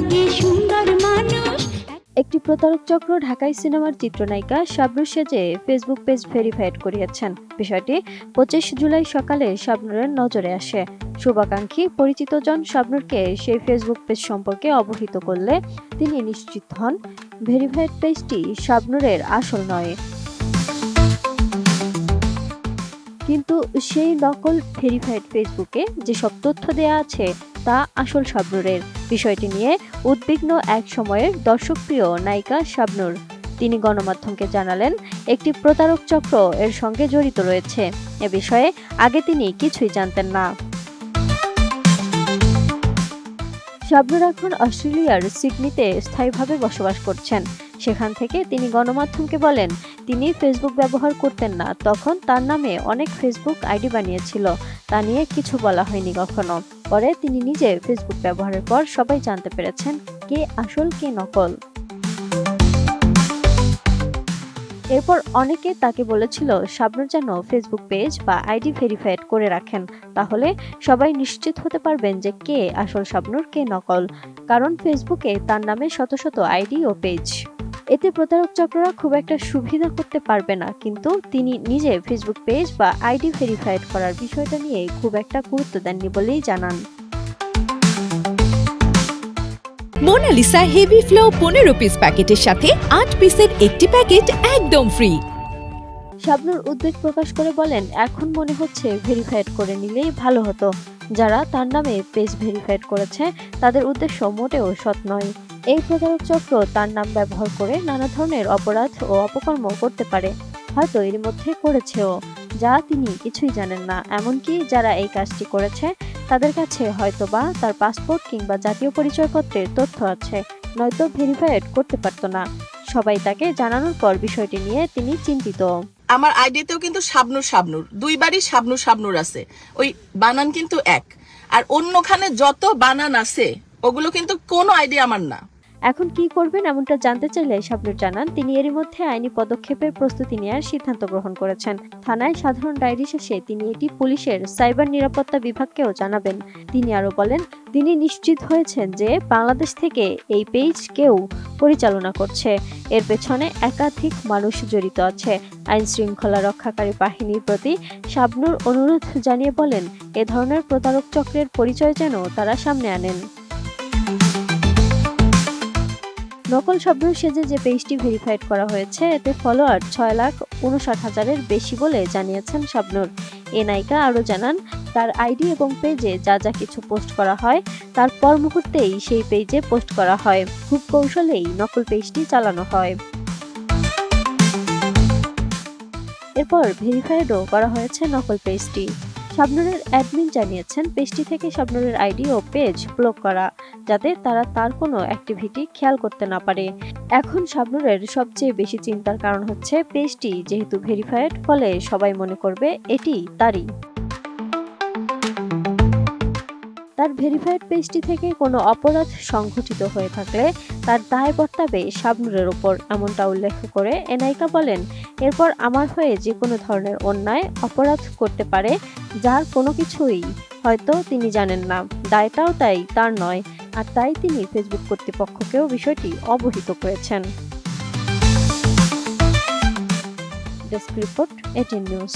লাগে সুন্দর মানুষ। একটি প্রতারক চক্র ঢাকাই সিনেমার চিত্রনায়িকা শাবনূর সেজে ফেসবুক পেজ ভেরিফাইড করিয়েছেন। বিষয়টি 25 জুলাই সকালে শাবনূরের নজরে আসে। শুভাকাঙ্ক্ষী পরিচিত জন শাবনূরকে সেই ফেসবুক পেজ সম্পর্কে অবহিত করলে তিনি নিশ্চিত হন ভেরিফাইড পেজটি শাবনূরের আসল নয়। কিন্তু সেই নকল ভেরিফাইড ফেসবুকে যেসব তথ্য দেয়া আছে তা আসল শাবনূরের। বিষয়টি নিয়ে উদ্বিগ্ন এক সময়ের দর্শকপ্রিয় নায়িকা শাবনূর। তিনি গণমাধ্যমকে জানালেন একটি প্রতারক চক্র এর সঙ্গে জড়িত রয়েছে। এ বিষয়ে আগে তিনি কিছুই জানতেন না। শাবনূর এখন অস্ট্রেলিয়ার সিডনিতে স্থায়ীভাবে বসবাস করছেন। সেখান থেকে তিনি গণমাধ্যমকে বলেন তিনি ফেসবুক ব্যবহার করতেন না, তখন তার নামে অনেক ফেসবুক আইডি বানিয়েছিল, তা নিয়ে কিছু বলা হয়নি কখনো। পরে তিনি নিজে ফেসবুক ব্যবহারের পর সবাই জানতে পেরেছেন কে আসল কে নকল। এরপর অনেকে তাকে বলেছিল শাবনূর যেন ফেসবুক পেজ বা আইডি ভেরিফাইড করে রাখেন, তাহলে সবাই নিশ্চিত হতে পারবেন যে কে আসল শাবনূর কে নকল, কারণ ফেসবুকে তার নামে শত শত আইডি ও পেজ। এতে প্রতারক চক্ররা খুব একটা সুবিধা করতে পারবে না, কিন্তু তিনি নিজে ফেসবুক পেজ বা আইডি ভেরিফাইড করার বিষয়টা নিয়ে খুব একটা গুরুত্ব দেননি বলেই জানান। মোনালিসা হেভি ফ্লো 15 পিস প্যাকেটের সাথে 8 পিসের একটি প্যাকেট একদম ফ্রি। শাবনূর উদ্বেগ প্রকাশ করে বলেন এখন মনে হচ্ছে ভেরিফাইড করে নিলেই ভালো হতো। যারা তার নামে পেজ ভেরিফাইড করেছে তাদের উদ্দেশ্য মোটেও সৎ নয়। এই প্রতারক চক্র তার নাম ব্যবহার করে নানা ধরনের অপরাধ ও অপকর্ম করতে পারে, হয়তো এর মধ্যে করেছেও, যা তিনি কিছুই জানেন না। এমনকি যারা এই কাজটি করেছে তাদের কাছে হয়তোবা তার পাসপোর্ট কিংবা জাতীয় পরিচয়পত্রের তথ্য আছে, নয়তো ভেরিফাইড করতে পারতো না। সবাই তাকে জানানোর পর বিষয়টি নিয়ে তিনি চিন্তিত। আমার আইডিতেও কিন্তু শাবনূর দুইবারই শাবনূর আছে, ওই বানান কিন্তু এক, আর অন্যখানে যত বানান আছে ওগুলো কিন্তু কোনো আইডি আমার না। এখন কি করবেন এমনটা জানতে চাইলে শাবনূর জানান তিনি এরই মধ্যে আইনি পদক্ষেপের প্রস্তুতি নেওয়ার সিদ্ধান্ত গ্রহণ করেছেন। থানায় সাধারণ ডায়েরি শেষে তিনি এটি পুলিশের সাইবার নিরাপত্তা বিভাগকেও জানাবেন। তিনি আরো বলেন তিনি নিশ্চিত হয়েছেন যে বাংলাদেশ থেকে এই পেজ কেউ পরিচালনা করছে, এর পেছনে একাধিক মানুষ জড়িত আছে। আইন শৃঙ্খলা রক্ষাকারী বাহিনীর প্রতি শাবনূর অনুরোধ জানিয়ে বলেন এ ধরনের প্রতারক চক্রের পরিচয় যেন তারা সামনে আনেন। নকল শাবনূর সেজে যে পেজটি ভেরিফাইড করা হয়েছে এতে ফলোয়ার 6,59,000-এর বেশি বলে জানিয়েছেন শাবনূর। এ নায়িকা আরও জানান তার আইডি এবং পেজে যা যা কিছু পোস্ট করা হয় তার পর মুহূর্তেই সেই পেজে পোস্ট করা হয়। খুব কৌশলেই নকল পেজটি চালানো হয়। এরপর ভেরিফাইডও করা হয়েছে নকল পেজটি। শাবনূরের অ্যাডমিন জানিয়েছেন পেজটি থেকে শাবনূরের আইডি ও পেজ ব্লক করা, যাতে তারা তার কোনো অ্যাক্টিভিটি খেয়াল করতে না পারে। এখন শাবনূরের সবচেয়ে বেশি চিন্তার কারণ হচ্ছে পেজটি যেহেতু ভেরিফাইড, ফলে সবাই মনে করবে এটি তারই। তার ভেরিফাইড পেজটি থেকে কোনো অপরাধ সংঘটিত হয়ে থাকলে তার দায় বর্তাবে শাবনূরের ওপর, এমনটা উল্লেখ করে এ নায়িকা বলেন এরপর আমার হয়ে যে কোনো ধরনের অন্যায় অপরাধ করতে পারে যার কোনো কিছুই হয়তো তিনি জানেন না, দায়টাও তাই তার নয়, আর তাই তিনি ফেসবুক কর্তৃপক্ষকেও বিষয়টি অবহিত করেছেন। Desk report, ATN news.